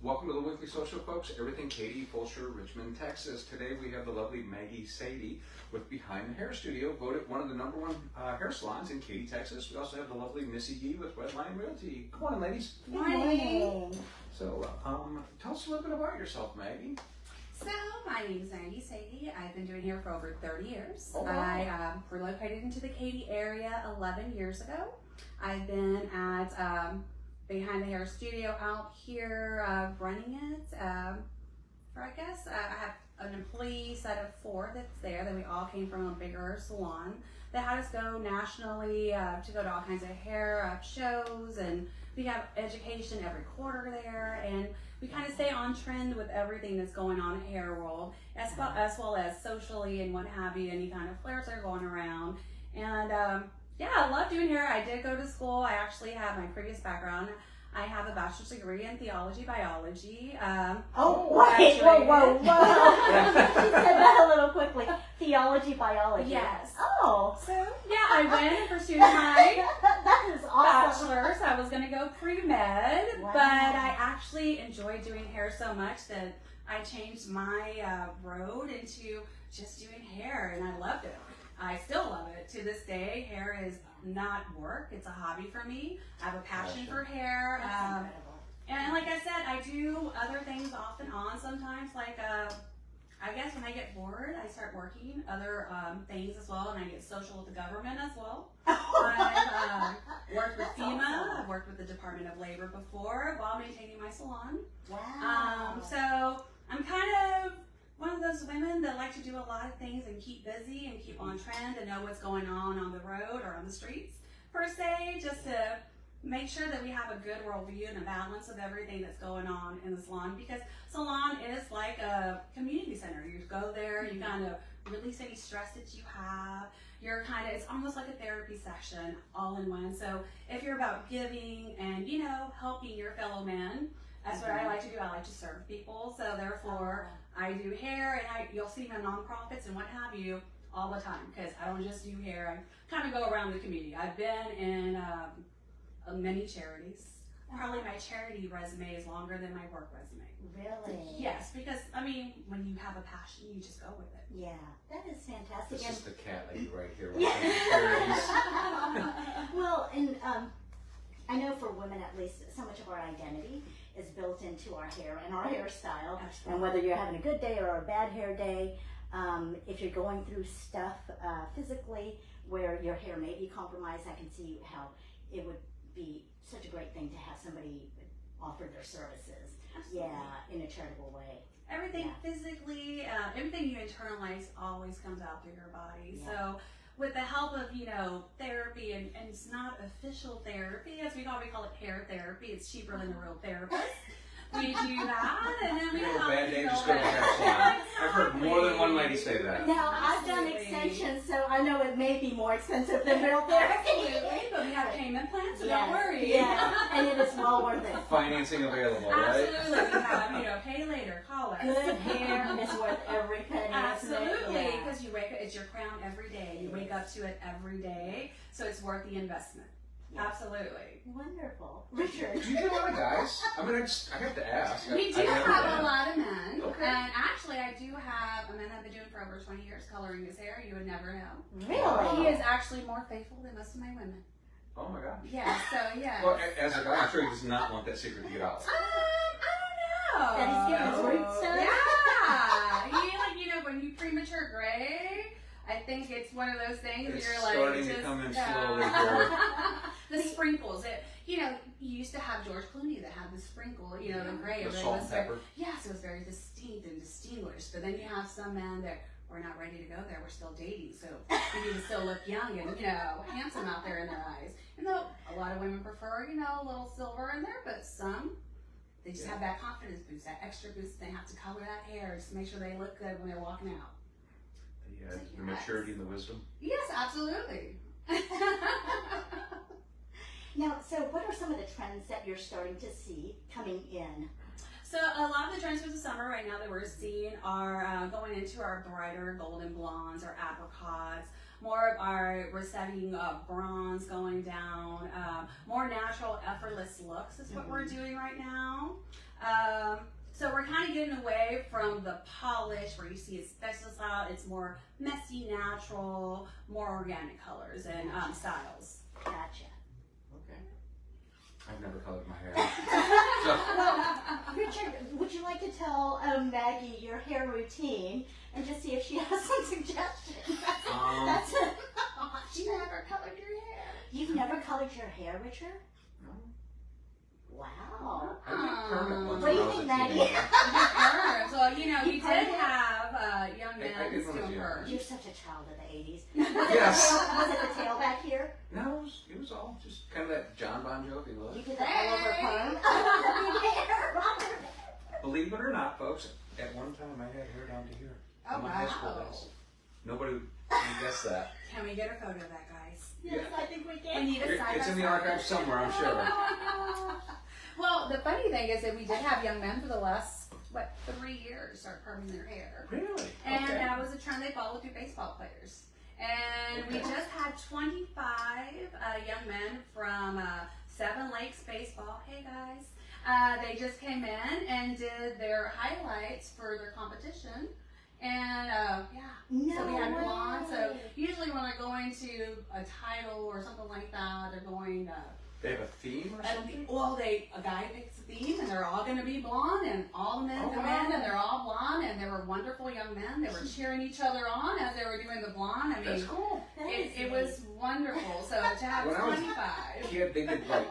Welcome to the Weekly Social, folks. Everything Katy, Fulshear, Richmond, Texas. Today we have the lovely Maggie Sady with Behind the Hair Studio, voted one of the #1 hair salons in Katy, Texas. We also have the lovely Missy with Redline Realty. Good morning, ladies. Good morning. So, tell us a little bit about yourself, Maggie. So, my name is Maggie Sady. I've been doing hair for over 30 years. Oh, wow. I relocated into the Katy area 11 years ago. I've been at Behind the Hair Studio out here running it for, I guess, I have an employee set of 4 that's there, that we all came from a bigger salon that had us go nationally to go to all kinds of hair shows, and we have education every quarter there, and we kind of stay on trend with everything that's going on in the hair world, as well as socially and what have you, any kind of flares that are going around. And yeah, I love doing hair. I did go to school. I actually have my previous background. I have a bachelor's degree in theology, biology. Whoa. She said that a little quickly. Theology, biology. Yes. Oh. So, yeah, I went and pursued my that is awesome. bachelor's. I was going to go pre-med, Wow. but I actually enjoyed doing hair so much that I changed my road into just doing hair, and I loved it. I still love it to this day. Hair is not work, it's a hobby for me. I have a passion for hair. That's incredible. And like I said, I do other things off and on sometimes. Like, I guess when I get bored, I start working other things as well, and I get social with the government as well. I've worked with FEMA, I've worked with the Department of Labor before while maintaining my salon. Wow. So I'm kind of one of those women that like to do a lot of things and keep busy and keep on trend and know what's going on the road or on the streets, per se, just to make sure that we have a good worldview and a balance of everything that's going on in the salon, because salon is like a community center. You go there, you kind of release any stress that you have. It's almost like a therapy session all in one. So if you're about giving and, helping your fellow men, that's what I like to do. I like to serve people. So therefore, I do hair, and you'll see my nonprofits and what have you all the time, because I don't just do hair. I kind of go around the community. I've been in many charities. Probably my charity resume is longer than my work resume. Really? Yes, because, when you have a passion, you just go with it. Yeah, that is fantastic. This is the cat lady right here. With the charities. Well, and I know for women at least, so much of our identity is built into our hair and our hairstyle. Absolutely. And whether you're having a good day or a bad hair day, if you're going through stuff physically where your hair may be compromised, I can see how it would be such a great thing to have somebody offer their services. Absolutely. Yeah, in a charitable way. Everything physically, everything you internalize always comes out through your body. Yeah. So with the help of, therapy, and it's not official therapy, as we call it hair therapy. It's cheaper than a real therapist. We do that, and then we You have a help bad day, you just go go to the hair back. salon. I've heard more than one lady say that. Now, I've done Absolutely. extensions, so I know it may be more expensive than real therapy. Absolutely, but we have payment plans, so Yes, don't worry. Yeah, and it is well worth it. Financing available, right? Absolutely, we have, pay later, call us. Good hair is worth every penny. Absolutely, Yeah. because you wake up, it's your crown every day. You wake up to it every day, so it's worth the investment. Yes. Absolutely. Wonderful. Richard. Do you get a lot of guys? I have to ask. We do I never have have. a lot of men, Okay. and actually I do have a man I've been doing for over 20 years coloring his hair. You would never know. Really? He is actually more faithful than most of my women. Oh my gosh. Yeah, so yeah. Well, as a guy, I'm sure he does not want that secret to get out. I don't know. That he's getting his roots done? Yeah. When you premature gray, I think it's one of those things It's you're like starting to just, come in slowly here. the sprinkles. You used to have George Clooney that had the sprinkle, the gray. The but it salt was and very, pepper. yes, it was very distinct and distinguished. But then you have some men that we're not ready to go there. We're still dating, so we need to still look young and handsome out there in their eyes. And though a lot of women prefer a little silver in there, but some they just have that confidence boost, that extra boost. They have to color that hair just to make sure they look good when they're walking out. The maturity and the wisdom. Yes, absolutely. Now, so what are some of the trends that you're starting to see coming in? So a lot of the trends for the summer right now that we're seeing are going into our brighter golden blondes or apricots. we're setting bronze going down, more natural, effortless looks is what we're doing right now. So we're kind of getting away from the polish where you see it's specialist out. It's more messy, natural, more organic colors and styles. Gotcha. Okay. I've never colored my hair. Well, Richard, would you like to tell Maggie your hair routine and just see if she has some suggestions? That's it. She never colored your hair. You've never colored your hair, Richard? No. Wow. I did perm once What do when you I was think, a Maggie? teenager. Perms. Well, you know, we You did permed it? have young I men did when I was doing young. perms. You're such a child of the 80s. Yes. Was it the tail back here? No, it was all just kind of that John Bon Jovi look. You did that all over perm? Believe it or not, folks, at one time I had hair down to here. Oh, in my high school wow. days. Nobody can guess that. Can we get a photo of that, guys? Yes, I think we We can. need a side It's by in the side. archive somewhere, I'm sure. Well, the funny thing is that we did have young men for the last, 3 years start perming their hair. Really? And Okay. that was a trend they followed through baseball players. And we Okay. just had 25 young men from Seven Lakes Baseball. Hey guys. They just came in and did their highlights for their competition. And yeah. No So we had way. blonde. So usually when they're going to a title or something like that, they're going They have a theme or something? a guy picks a theme and they're all going to be blonde and all the men Oh, come wow. in and they're all blonde and they were wonderful young men. They were cheering each other on as they were doing the blonde. I That's mean, cool. That is it was wonderful. So to have When I was 25. Kid, they did like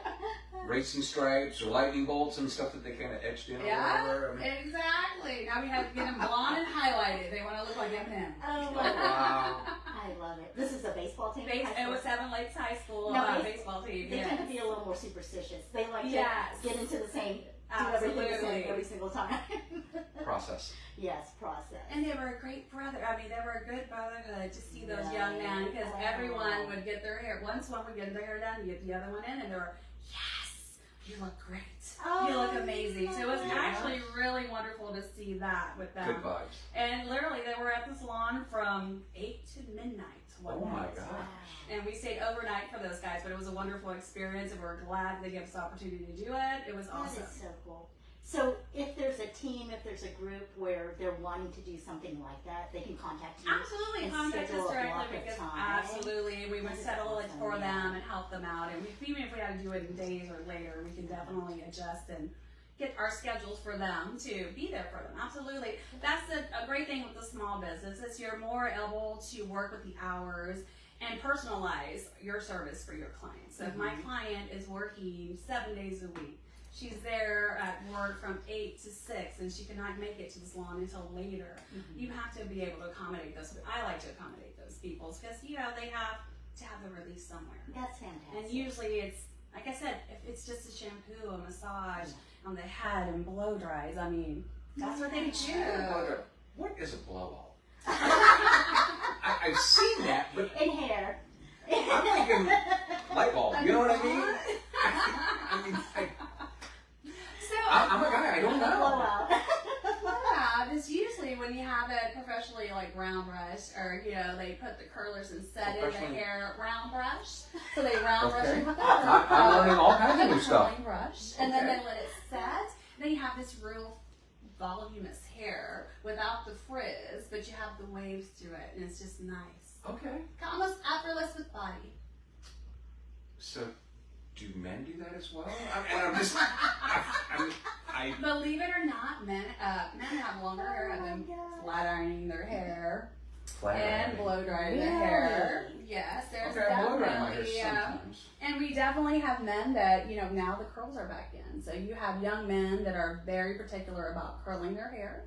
racing stripes or lightning bolts and stuff that they kind of etched in Yeah, or whatever. I mean, exactly. Now we have to get them blonde and highlighted. They want to look like Eminem. Oh, oh, wow. wow. I love it. This is a baseball team? High It school? was Seven Lakes High School No, baseball team. They Yes. tend to be a little more superstitious. They like to Yes. get into the same, do everything the same Absolutely. every single time. Process. Yes, process. And they were a great brother. I mean, they were a good brotherhood to see those young men because everyone would get their hair. Once one would get their hair done, you get the other one in, and they were, yes, you look great. Oh, You look amazing. So it was Yeah. actually really wonderful to see that with them. Good vibes. And literally, they were at the salon from 8 to midnight one Oh my night. gosh. And we stayed overnight for those guys, but it was a wonderful experience, and we're glad they gave us the opportunity to do it. It was That awesome. is so cool. So if there's a team, if there's a group where they're wanting to do something like that, they can contact you. Absolutely, and contact us schedule a block directly of because time. absolutely, we would That is settle it awesome, for yeah. them and help them out. And even if we had to do it in days or later, we can definitely adjust and get our schedules for them to be there for them. Absolutely, that's a great thing with the small business is you're more able to work with the hours and personalize your service for your clients. So if my client is working 7 days a week, she's there at work from 8 to 6 and she cannot make it to the salon until later. You have to be able to accommodate those. I like to accommodate those people because, you know, they have to have the release somewhere. That's fantastic. And usually it's, like I said, if it's just a shampoo, a massage on the head and blow dries, I mean, that's what they do. What is a blow-all? I've seen that, but In hair. I'm thinking light bulb. You know what I mean? I mean, I'm a guy. I don't know. Blowout. Yeah, it's usually when you have it professionally like round brush, or you know they put the curlers and set in the Professionally. hair round brush, so they round brush Okay. and put the I'm learning all kinds of new stuff. curling brush, and then Okay. they let it set. Then you have this real voluminous hair without the frizz, but you have the waves to it, and it's just nice, Okay. almost effortless with body. So, do men do that as well? I Believe it or not, men have longer hair, have been God. flat ironing their hair. flat And iron. blow dry the Really? hair. Yes, there's Okay, I blow dry my hair definitely, sometimes. and we definitely have men that, you know, now the curls are back in. So you have young men that are very particular about curling their hair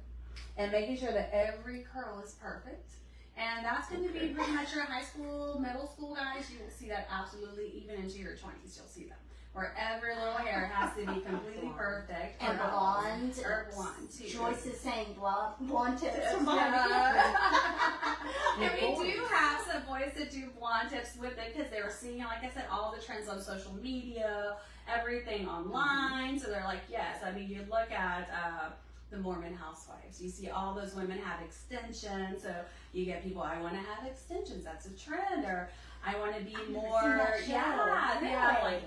and making sure that every curl is perfect. And that's going to be pretty much your high school, middle school guys. You will see that absolutely even into your 20s. You'll see them. Where every little hair has to be completely perfect. And blonde. Or blonde, too. Joyce is saying blonde tips Yes, from Bobby. And we do have some boys that do blonde tips with it because they were seeing, like I said, all the trends on social media, everything online. So they're like, yes. I mean, you look at the Mormon housewives. You see all those women have extensions, so you get people, I want to have extensions, that's a trend, or I want to be more, like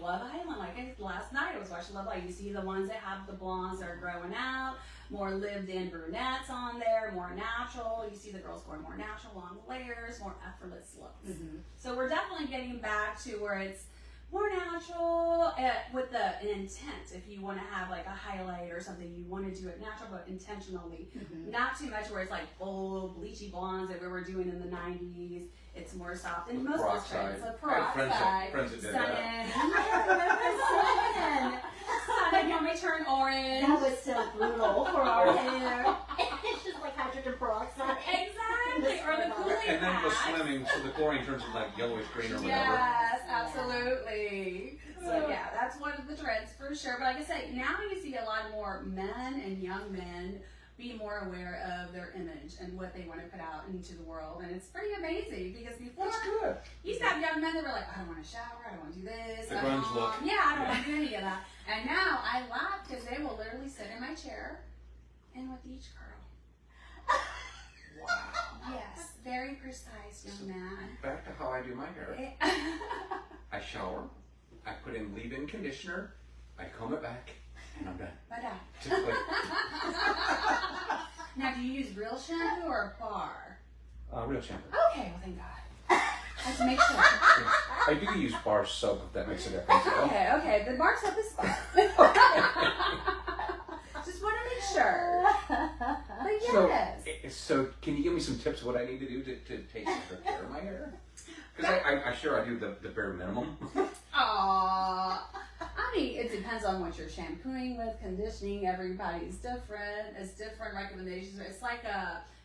Love Island. Like last night I was watching Love Island. You see the ones that have the blondes that are growing out, more lived-in brunettes on there, more natural. You see the girls going more natural, long layers, more effortless looks. So we're definitely getting back to where it's more natural with an intent. If you want to have like a highlight or something, you want to do it natural but intentionally. Not too much where it's like full bleachy blondes that we were doing in the 90s. It's more soft. And most of the trends, the peroxide, friends that did Sun-In. Sun-In. Sun-In, you want me to turn orange? That was so brutal for our hair. It's just like hydrogen peroxide. Exactly. Or the cooling And then it was packs. swimming, so the chlorine turns into like yellowish green or whatever. Yes, absolutely. So yeah, that's one of the trends for sure. But like I said, now you see a lot more men and young men be more aware of their image and what they want to put out into the world, and it's pretty amazing because before That's good. you used to have young men that were like, I don't want to shower, I don't want to do this, The grunge look. yeah, I don't want to do any of that. And now I laugh because they will literally sit in my chair and with each curl. Wow. Yes, very precise, young man. Back to how I do my hair. I shower, I put in leave-in conditioner, I comb it back, and I'm done. Just like, Now, do you use real shampoo or bar? real shampoo. Okay, well, thank God. Let's make sure. I do use bar soap if that makes a difference. Okay, the bar soap is fine. Just want to make sure. But yes. So can you give me some tips of what I need to do to take better care of my hair? Because I sure I do the bare minimum. Aww. I mean, it depends on what you're shampooing with, conditioning. Everybody's different. It's different recommendations. It's like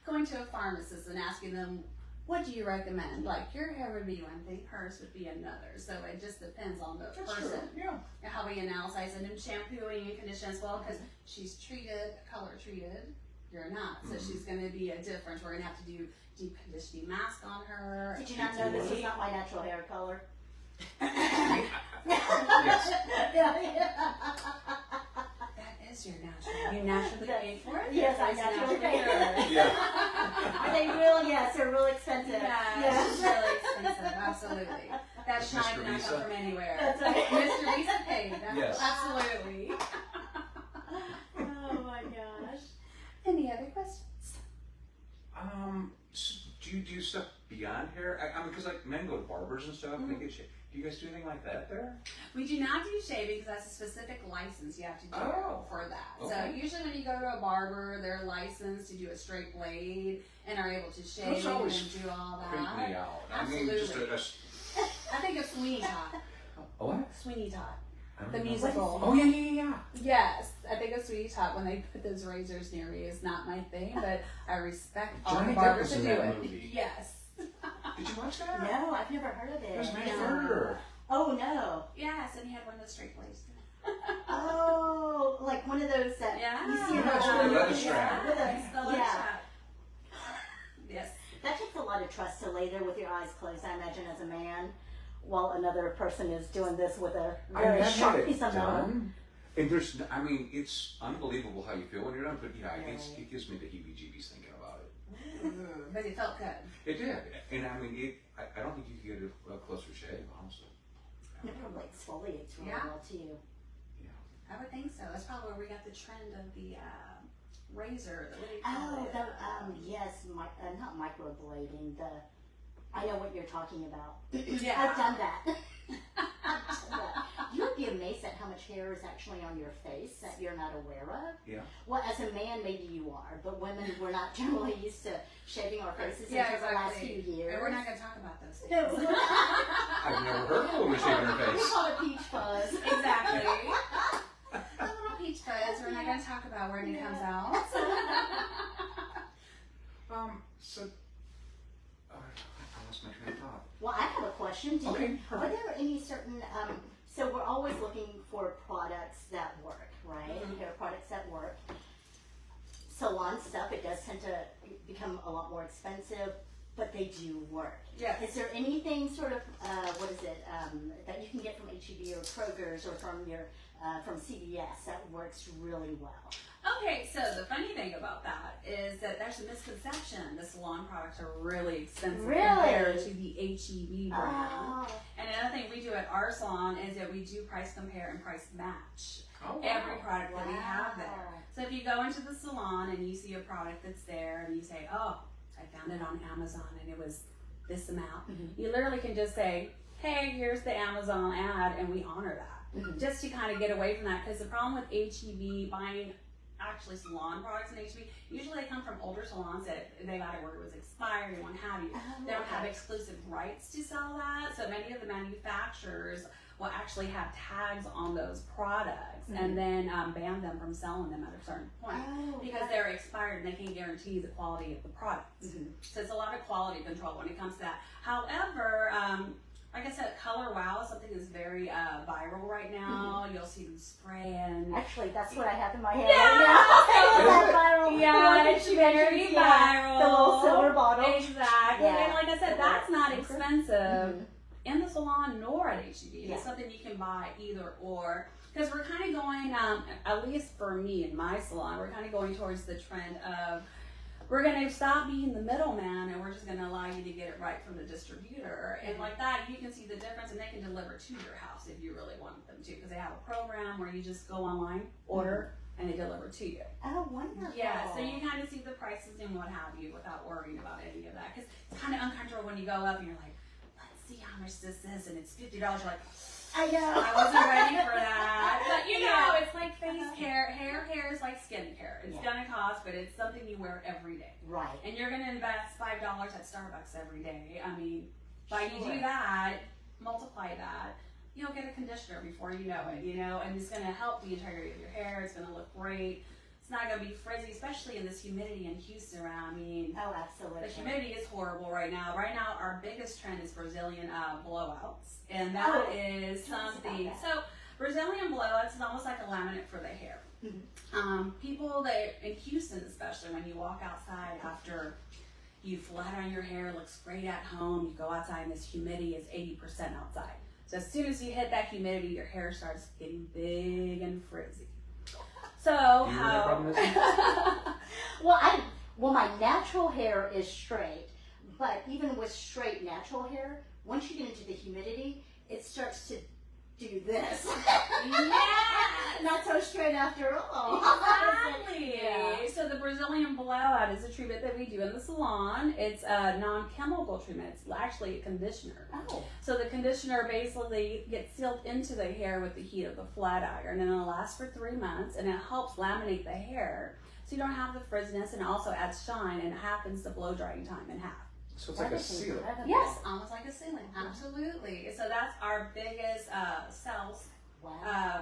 going to a pharmacist and asking them, what do you recommend? Like, your hair would be one thing, hers would be another. So it just depends on the person. True. Yeah. And how we analyze it, and shampooing and conditioning as well, because she's treated, color treated. You're not. So she's going to be a difference. We're going to have to do deep conditioning mask on her. Did you not know this is not my natural hair color? Yes. That is your natural. You naturally paid for it? Yes, I It's naturally natural paid for hair. it. Yeah. Are they real? Yes, they're real expensive. Yeah, it's really expensive, absolutely. That shine Mr. did not Lisa? come from anywhere. That's right. Mr. Lisa paid. Yes. Absolutely. Oh my gosh. Any other questions? Do you do stuff beyond hair? I mean, because like men go to barbers and stuff, and they get shaved. Do you guys do anything like that there? We do not do shaving because that's a specific license you have to do for that. Okay. So usually when you go to a barber, they're licensed to do a straight blade and are able to shave Those always and do all Creep that. me out. Absolutely. I mean, just I think of Sweeney Todd. a what? Sweeney Todd. I don't The know. musical. Oh yeah. Yes, I think of Sweetie Tot when they put those razors near me is not my thing, but I respect all Johnny the Depp barbers was to in do that it. movie. Yes. Did you watch that? No, I've never heard of it. It was made Yeah. murder. Oh no. Yes, and he had one of those straight blades. Oh, like one of those that you see in Yeah, the the leather strap. with a- Yes, the leather yeah. strap. Yes. That takes a lot of trust to lay there with your eyes closed, I imagine, as a man, while another person is doing this with a I very have sharp had piece it of metal. done. And there's, I mean, it's unbelievable how you feel when you're done, but yeah, Really? it gives me the heebie-jeebies thinking about it. But it felt good. It did. And I mean, I don't think you could get a closer shave, honestly. And it probably exfoliates really Yeah. well too. I would think so. That's probably where we got the trend of the razor. What do you call Oh, it? yes, not microblading. I know what you're talking about. Yeah. I've done that. I've done that. You would be amazed at how much hair is actually on your face that you're not aware of. Yeah. Well, as a man, maybe you are, but women, we're not generally used to shaving our faces Yeah, until the last few exactly. years. And we're not going to talk about those things. No. I've never heard of a woman shaving her We face. call it peach fuzz. Exactly. A little peach fuzz. We're not going to talk about when it comes out. So, I lost my train of thought. Well, I have a question. Okay, Are perfect. there any certain, so we're always looking for products that work, right? Hair products that work. Salon stuff, it does tend to become a lot more expensive, but they do work. Yes. Is there anything sort of, that you can get from H-E-B or Kroger's or from your, from CVS that works really well? Okay, so the funny thing about that is that there's a misconception. The salon products are really expensive compared to the HEB brand. Oh. And another thing we do at our salon is that we do price compare and price match Oh, every wow. product that we have there. So if you go into the salon and you see a product that's there and you say, oh, I found it on Amazon and it was this amount, you literally can just say, hey, here's the Amazon ad, and we honor that. Just to kind of get away from that, because the problem with HEB buying actually salon products in HEB, usually they come from older salons that they got it where it was expired and what have you. They don't have exclusive rights to sell that, so many of the manufacturers will actually have tags on those products and then ban them from selling them at a certain point because they're expired and they can't guarantee the quality of the products. So it's a lot of quality control when it comes to that. However, like I said, Color Wow is something that's very viral right now. You'll see them spraying. Actually, that's what I have in my hair Yeah. right now. Yeah, it's very viral. The little silver bottle. Exactly. Yeah. And like I said, that's not expensive in the salon nor at HEB. It's something you can buy either or. Because we're kind of going, at least for me in my salon, we're kind of going towards the trend of we're going to stop being the middleman and we're just going to allow you to get it right from the distributor. And like that, you can see the difference and they can deliver to your house if you really want them to. Because they have a program where you just go online, order, and they deliver to you. Oh, wonderful. Yeah, so you kind of see the prices and what have you without worrying about any of that. Because it's kind of uncomfortable when you go up and you're like, let's see how much this is, and it's $50. You're like, I know. I wasn't ready for that. But you know, it's like face care. Hair care is like skin care. It's gonna cost, but it's something you wear every day. Right. And you're gonna invest $5 at Starbucks every day. I mean, by you do that, multiply that, you'll get a conditioner before you know it, you know, and it's gonna help the integrity of your hair. It's gonna look great. It's not gonna be frizzy, especially in this humidity in Houston around. I mean, Oh, absolutely. the humidity is horrible right now. Right now, our biggest trend is Brazilian blowouts, and that is something. So, Brazilian blowouts is almost like a laminate for the hair. People that in Houston, especially when you walk outside after you flat on your hair, looks great at home. You go outside, and this humidity is 80% outside. So as soon as you hit that humidity, your hair starts getting big and frizzy. So Do you have a problem with this? Well, my natural hair is straight, but even with straight natural hair, once you get into the humidity, it starts to do this. Yes! Not so straight after all. Exactly. Yeah. So the Brazilian blowout is a treatment that we do in the salon. It's a non-chemical treatment. It's actually a conditioner. Oh. So the conditioner basically gets sealed into the hair with the heat of the flat iron, and it'll last for 3 months, and it helps laminate the hair so you don't have the frizziness, and it also adds shine, and it happens the blow drying time in half. So it's like a seal. Yes, almost like a sealant. Absolutely. So that's our biggest sales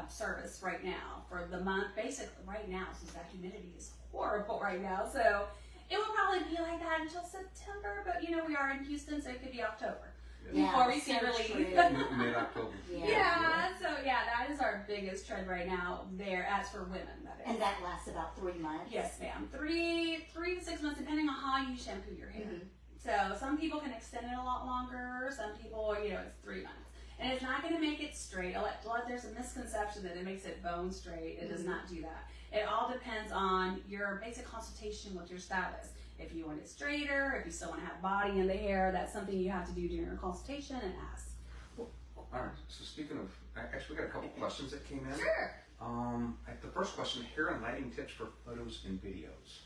service right now for the month. Basically, right now, since that humidity is horrible right now, so it will probably be like that until September. But you know, we are in Houston, so it could be October before we see relief. Mid-October. Yeah. So yeah, that is our biggest trend right now there. As for women, that is. And that lasts about 3 months. Yes, ma'am. 3 to 6 months, depending on how you shampoo your hair. So some people can extend it a lot longer. Some people, you know, it's 3 months. And it's not going to make it straight. There's a misconception that it makes it bone straight. It does not do that. It all depends on your basic consultation with your stylist. If you want it straighter, if you still want to have body in the hair, that's something you have to do during your consultation and ask. All right. So speaking of, actually, we got a couple questions that came in. Sure. The first question: hair and lighting tips for photos and videos.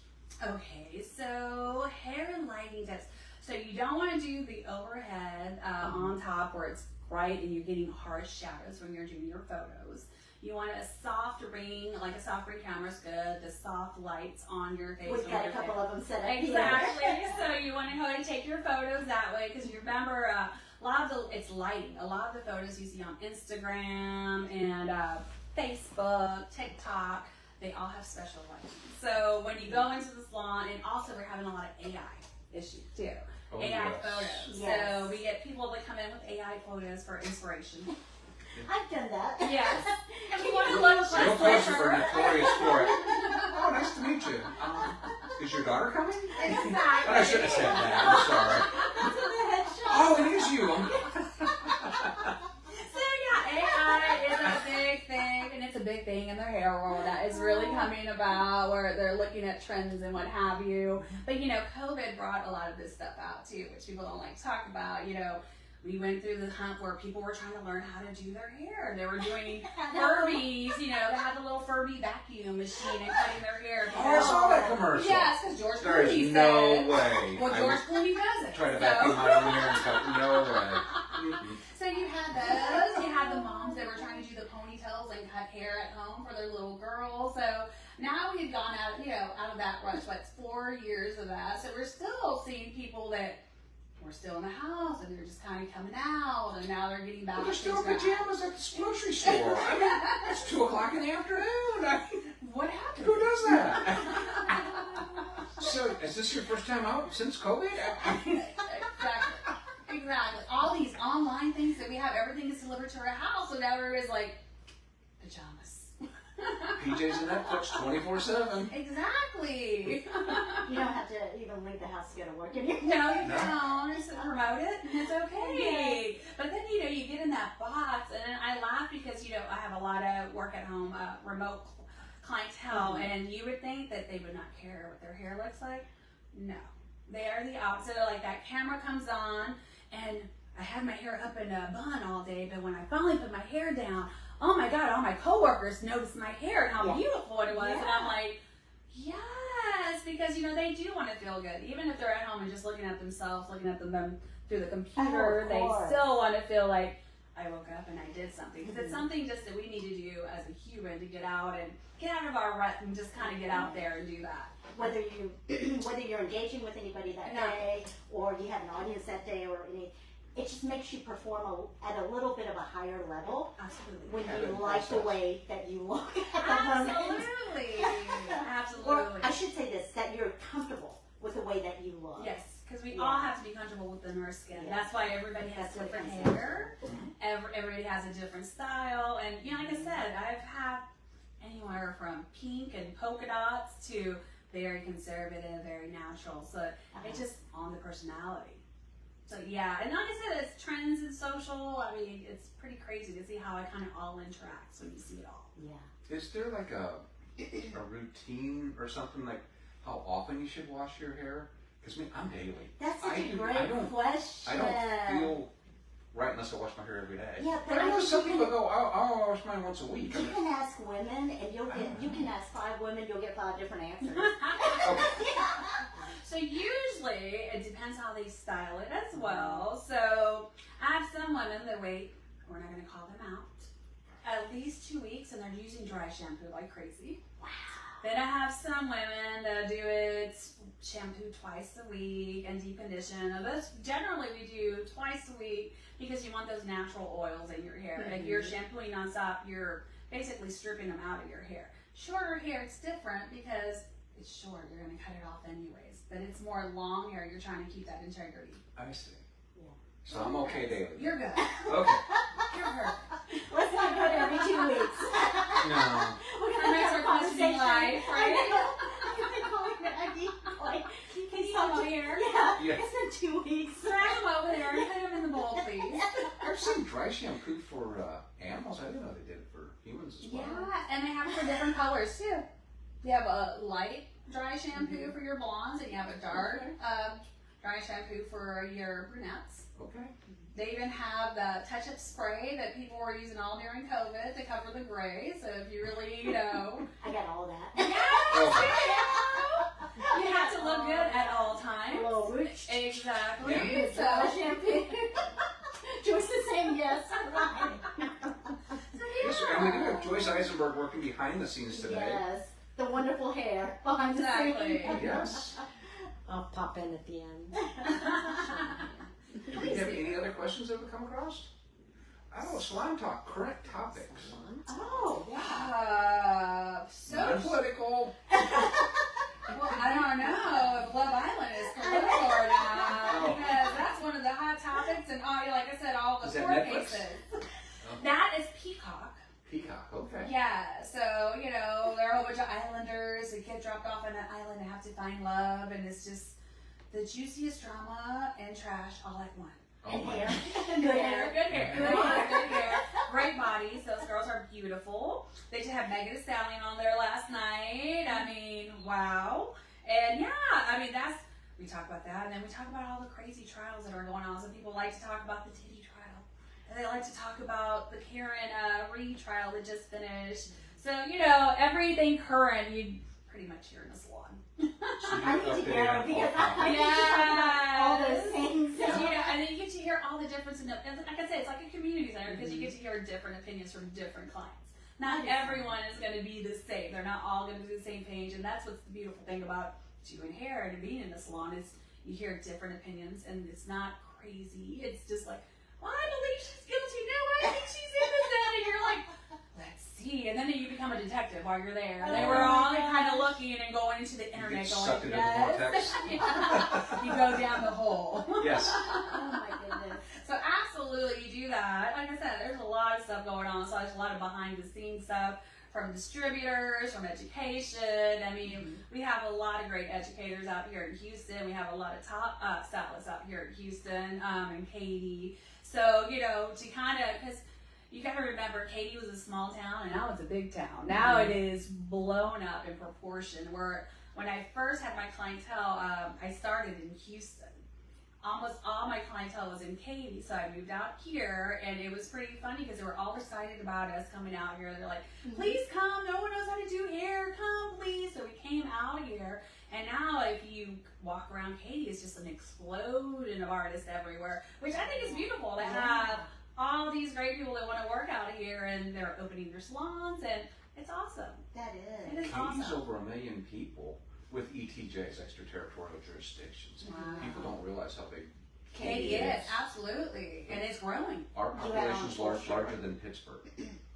Okay, so hair and lighting tips. So you don't want to do the overhead on top where it's bright and you're getting harsh shadows when you're doing your photos. You want a soft ring, like a soft ring camera is good. The soft lights on your face. We've got a couple of them set up Exactly. So you want to go ahead and take your photos that way because you remember a lot of it's lighting. A lot of the photos you see on Instagram and Facebook, TikTok, they all have special lighting. So when you go into the salon, and also we're having a lot of AI issues too. Oh, AI yes. photos. Yes. So we get people that come in with AI photos for inspiration. I've done that. Yes. And we want to look So like thank you for her. notorious for it. Oh, nice to meet you. Is your daughter coming? Exactly. I shouldn't have said that. I'm sorry. To the headshot. Oh, it is you. So yeah, AI is a big thing, and it's a big thing in the hair world. That is really coming about, where they're looking at trends and what have you. But COVID brought a lot of this stuff out too, which people don't like to talk about. We went through the hump where people were trying to learn how to do their hair. They were doing Furbies, they had the little Furby vacuum machine and cutting their hair. Oh, I saw that commercial. Yes, because George There is Clooney no said. way. Well, George Clooney does it. Try to so. vacuum my own hair and cut. No way. So you had those. You had the moms that were trying to do the ponytails and cut hair at home for their little girls. So now we've gone out, out of that rush. Like 4 years of that. So we're still seeing people that were still in the house and they're just kind of coming out, and now they're getting back. Well, they're still in pajamas at the grocery store. I mean, it's 2 o'clock in the afternoon. What happened? Who does that? So, is this your first time out since COVID? Exactly. All these online things that we have, everything is delivered to our house, so now everybody's like, pajamas. PJs and Netflix 24/7. Exactly. You don't have to even leave the house to go to work anymore. No, you don't. Just promote it, and it's okay. But then, you get in that box, and then I laugh because, I have a lot of work at home, remote clientele, and you would think that they would not care what their hair looks like. No. They are the opposite. Like, that camera comes on, and I had my hair up in a bun all day, but when I finally put my hair down, oh my God, all my coworkers noticed my hair and how beautiful it was. Yeah. And I'm like, yes, because, they do want to feel good. Even if they're at home and just looking at themselves, looking at them through the computer, they still want to feel like, I woke up and I did something. Because it's something just that we need to do as a human, to get out of our rut and just kind of get out there and do that. Whether you're engaging with anybody that day, or you have an audience that day, or it just makes you perform at a little bit of a higher level. Absolutely. When you like the way that you look at the moment. Absolutely. Or I should say this, that you're comfortable with the way that you look. Yes, because we all have to be comfortable within our skin. Yeah. That's why everybody has different hair. Everybody has a different style. And, like I said, I've had anywhere from pink and polka dots to very conservative, very natural. So it's just on the personality. So yeah, and like I said, it's trends and social. I mean, it's pretty crazy to see how it kind of all interacts when you see it all. Yeah. Is there like a routine or something, like how often you should wash your hair? Because I'm daily. That's such a great question. I don't feel right unless I wash my hair every day. Yeah, but I know some people go, I'll wash mine once a week. You can ask women, and you can ask 5 women, you'll get 5 different answers. So usually, it depends how they style it as well. So I have some women that wait, we're not going to call them out, at least 2 weeks, and they're using dry shampoo like crazy. Wow. Then I have some women that do it shampoo twice a week and deep condition. And this, generally we do twice a week because you want those natural oils in your hair. If you're shampooing nonstop, you're basically stripping them out of your hair. Shorter hair, it's different because it's short. You're going to cut it off anyways. But it's more long hair. You're trying to keep that integrity. I see. Yeah. So I'm okay daily. You're good. Okay. You're her. Let's not go every 2 weeks. No. We're That makes our conversation life, right? I'm calling Maggie. Like, Can you come over here? Yeah, it's been 2 weeks. Drag them over there and put them in the bowl, please. I've seen dry shampoo for animals. I didn't know they did it for humans as well. Yeah, and they have it for different colors too. You have a light dry shampoo for your blondes, and you have a dark dry shampoo for your brunettes. Okay. They even have the touch-up spray that people were using all during COVID to cover the gray. So if you really, I got all that. you have to look good at all times. A little rooch. Exactly. Yeah. Dry shampoo. Joyce is saying yes. Yes, and we do have Joyce Eisenberg working behind the scenes today. Yes. The wonderful hair behind Exactly. the scenes. Yes. I'll pop in at the end. Do we have any other questions that we've come across? I don't know, salon talk, current topics. Oh, So Non-political. well, I don't know if Love Island is political or not, because that's one of the hot topics, and all, like I said, all the Is that court Netflix? cases. That is Peacock. Peacock, okay. Yeah, so, there are a whole bunch of islanders who get dropped off on an island and have to find love, and it's just the juiciest drama and trash all at once. Oh and my. hair. Good hair. Good hair. But great bodies. Those girls are beautiful. They just had Megan Thee Stallion on there last night. I mean, wow. And yeah, I mean, we talk about that, and then we talk about all the crazy trials that are going on. Some people like to talk about the titty trial, and they like to talk about the Karen Reed trial that just finished. So, everything current, you pretty much hear in the salon. I need to go because I need to talk about all those things. And then you get to hear all the difference. And like I said, it's like a community center because you get to hear different opinions from different clients. Not everyone is going to be the same. They're not all going to be the same page. And that's what's the beautiful thing about doing hair and being in the salon is you hear different opinions, and it's not crazy. It's just like, well, I believe she's guilty. No, I think she's innocent. And you're like, let's see. And then you become a detective while you're there. And they were all kind of looking and going into the internet Sucked going, into the vortex. You go down the hole. Yes. Oh my goodness. So absolutely, you do that. Like I said, there's a lot of stuff going on. So there's a lot of behind the scenes stuff from distributors, from education. I mean, we have a lot of great educators out here in Houston. We have a lot of top stylists out here in Houston and Katy. So, to kind of, because you got to remember, Katy was a small town and now it's a big town. Now it is blown up in proportion. Where when I first had my clientele, I started in Houston. Almost all my clientele was in Katy, so I moved out here, and it was pretty funny because they were all excited about us coming out here. They're like, please come, no one knows how to do hair, come please. So we came out here, and now if you walk around Katy, it's just an explosion of artists everywhere, which I think is beautiful to have all these great people that want to work out here, and they're opening their salons, and it's awesome. That is. It is Katy's awesome. over 1 million people with ETJs, extraterritorial jurisdictions. Wow. People don't realize how big Katy is, absolutely, and it's growing. Our population's larger than Pittsburgh.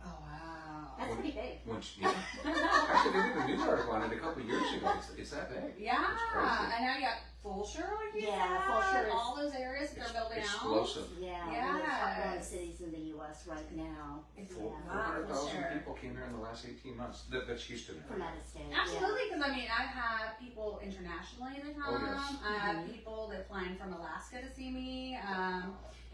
Oh, wow. That's pretty big. Actually, they did a news article on it a couple of years ago. It's that big. Yeah, It's crazy. and now you got Fulshear, like you Yeah, said, Fulshear is all those areas that they're building Explosive. Yeah, one of the top growing Yes. cities in the U.S. right now. It's Yeah. wow, 400,000 Fulshear. people came here in the last 18 months. That's Houston. From out of state. Absolutely, because I mean, I have people internationally that come. Oh, yes. I have people that fly in from Alaska to see me.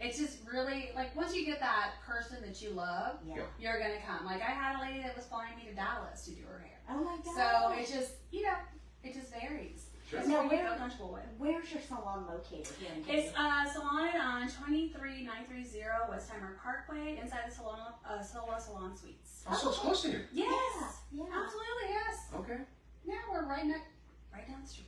It's just really, like, once you get that person that you love, Yeah. Yeah. you're going to come. Like, I had a lady that was flying me to Dallas to do her hair. Oh my God. So it just, it just varies. Sure. That's Now, what you where- feel comfortable with. Where's your salon located here in It's Katy? salon on 23930 Westheimer Parkway inside the salon, Sola Salon Suites. Oh, so it's close to you. Yes, Yeah. absolutely, yes. Okay. Yeah, we're right down the street.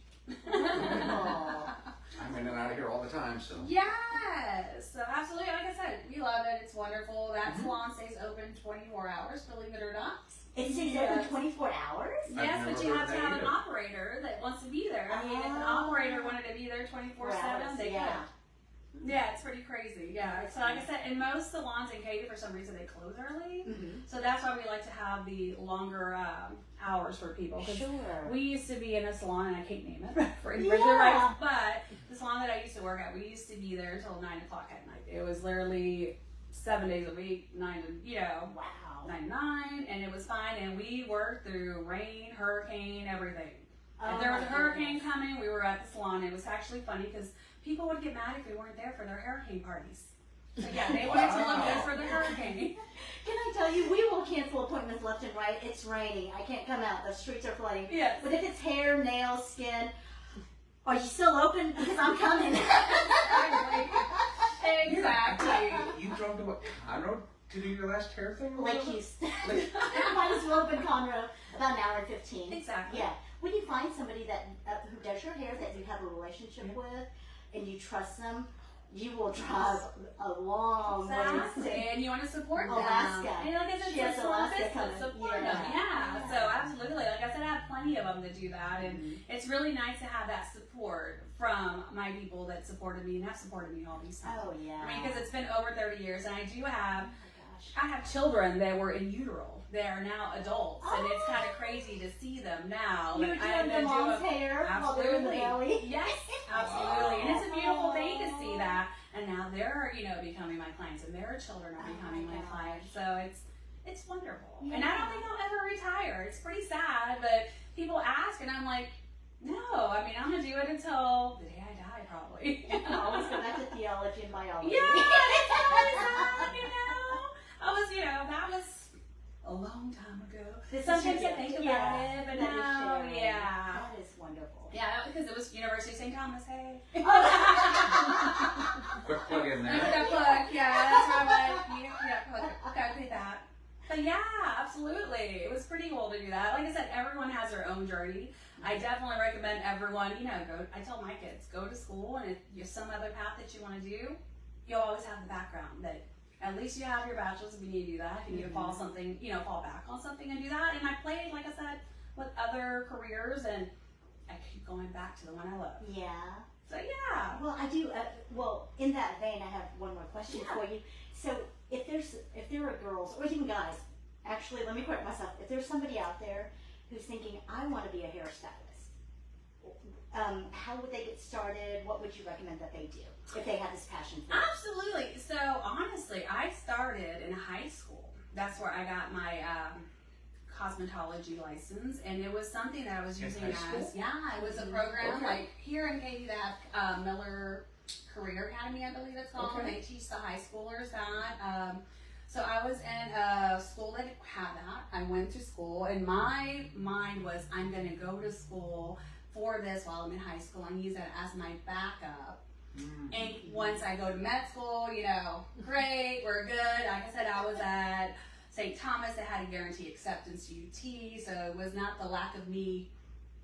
Oh. I'm in and out of here all the time, so. Yes, so absolutely. Like I said, we love it. It's wonderful. That salon stays open 24 hours, believe it or not. It stays open 24 hours? I've Yes, never but you heard have to that have an either. operator that wants to be there. I mean, if an operator wanted to be there 24/7, they yeah. could. Yeah, it's pretty crazy. Yeah. So like I said, in most salons in Katy, for some reason, they close early. So that's why we like to have the longer hours for people. 'Cause Sure. we used to be in a salon, and I can't name it for any Yeah. reason, but the salon that I used to work at, we used to be there until 9 o'clock at night. It was literally 7 days a week, 9 to, Wow. 9 to 9, and it was fine. And we worked through rain, hurricane, everything. Oh If there was a my hurricane goodness. coming, we were at the salon. It was actually funny because people would get mad if we weren't there for their hurricane parties. So yeah, they wanted to look good for the hurricane. Can I tell you, we will cancel appointments left and right. It's raining. I can't come out. The streets are flooding. Yes. But if it's hair, nails, skin, are you still open? Because I'm coming. Exactly. You drove to Conroe to do your last hair thing? Lake Houston. Lake- Might as well open Conroe about an hour and 15. Exactly. Yeah. When you find somebody that who does your hair that you have a relationship with and you trust them, you will drive a long Exactly. way. And you want to support them. Alaska. And like I said, She it's has a small Alaska business. coming. Support Yeah. them. Yeah. So absolutely. Like I said, I have plenty of them that do that. And Mhm. it's really nice to have that support from my people that supported me and have supported me all these times. Oh, yeah. I mean, because it's been over 30 years, and I do have, Oh, my gosh. I have children that were in utero. They are now adults, and it's kind of crazy to see them now. You were Like, I have doing been the mom's doing- hair while they were in the Absolutely. belly. Yes, absolutely. And it's a beautiful thing to see that. And now they're, becoming my clients, and their children are Oh becoming my my gosh. clients. So it's wonderful. Yeah. And I don't think I'll ever retire. It's pretty sad, but people ask, and I'm like, no. I mean, I'm gonna do it until the day I die, probably. You can always go back to theology and biology. Yeah, it's always on, I was, a long time ago. This Sometimes is I think about it, but now, yeah. That is wonderful. Yeah, because it was University of St. Thomas, hey. Quick plug in there. That plug, yeah, that's how I went. Gotta pay that. But yeah, absolutely. It was pretty cool to do that. Like I said, everyone has their own journey. I definitely recommend everyone, I tell my kids, go to school, and if you have some other path that you want to do, you'll always have the background that at least you have your bachelor's if you need to do that. If you need to fall back on something and do that. And I played, like I said, with other careers, and I keep going back to the one I love. Yeah. So yeah. Well, I do. In that vein, I have one more question for you. So, if there are girls or even guys, actually, let me correct myself. If there's somebody out there who's thinking, I want to be a hairstylist, how would they get started? What would you recommend that they do if they have this passion for it? Absolutely. So honestly, I started in high school. That's where I got my cosmetology license, and it was something that I was using it was a program like here in Katy that Miller Career Academy, I believe it's called. Okay. They teach the high schoolers that. So I was in a school that had that. I went to school, and my mind was, I'm going to go to school for this while I'm in high school and use it as my backup. Mm-hmm. And once I go to med school, great, we're good. Like I said, I was at St. Thomas that had a guaranteed acceptance to UT, so it was not the lack of me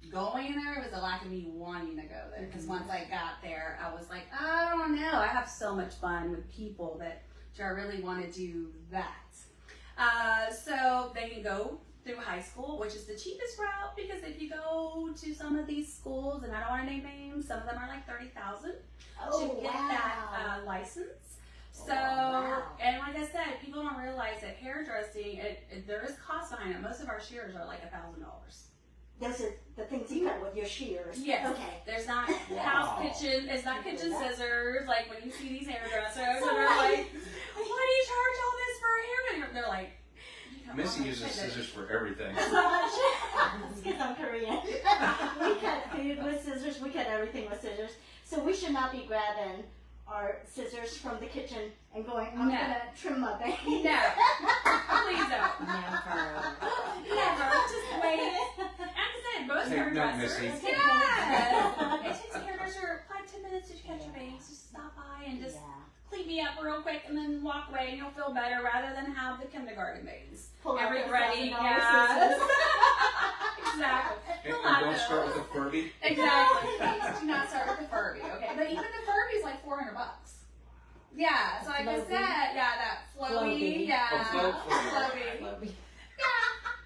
going there, it was the lack of me wanting to go there. Because once I got there, I was like, I don't know, I have so much fun with people that I really want to do that. So they can go through high school, which is the cheapest route, because if you go to some of these schools, and I don't want to name names, some of them are like $30,000 to get that license. So, and like I said, people don't realize that hairdressing, there is cost behind it. Most of our shears are like $1,000. Those are the things you cut with your shears. Yes. Okay. There's not house kitchen. It's not kitchen scissors. Like when you see these hairdressers, and they're like, "Why do you charge all this for a haircut?" They're like, Missy uses scissors for everything. So much. It's because I'm Korean. We cut food with scissors. We cut everything with scissors. So we should not be grabbing our scissors from the kitchen and going, I'm gonna trim my baby. No. Please don't. Never. Just wait. And I said, most hairdressers. Missy. Yeah. It takes a hairdresser 5-10 minutes to catch your bangs. Just stop by and just clean me up real quick and then walk away, and you'll feel better rather than have the kindergarten bangs. Everybody, exactly. And don't start with a Furby. Exactly. Please do not start with the Furby, okay? But even the Furby is like $400. Yeah, so like I said, that flowy, flowy. Yeah,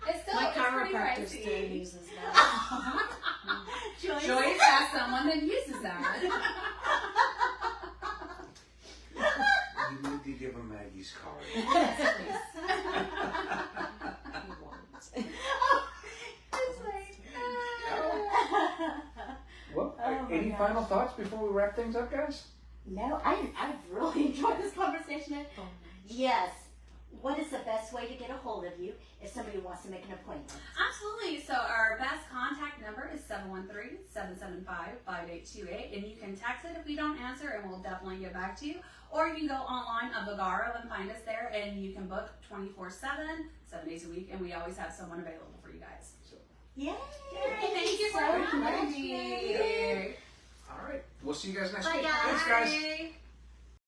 it's still My it's pretty chiropractor still pricey. uses that. Joyce has someone that uses that. You need to give him Maggie's card. He won't. Well, any final thoughts before we wrap things up, guys? No, I've really enjoyed this conversation. Yes. What is the best way to get a hold of you if somebody wants to make an appointment? Absolutely. So our best contact number is 713-775-5828, and you can text it if we don't answer, and we'll definitely get back to you. Or you can go online on Vagaro and find us there, and you can book 24/7, 7 days a week, and we always have someone available for you guys. So, Yay! Thank you so much. all right. We'll see you guys next Bye, week. guys. Thanks, guys.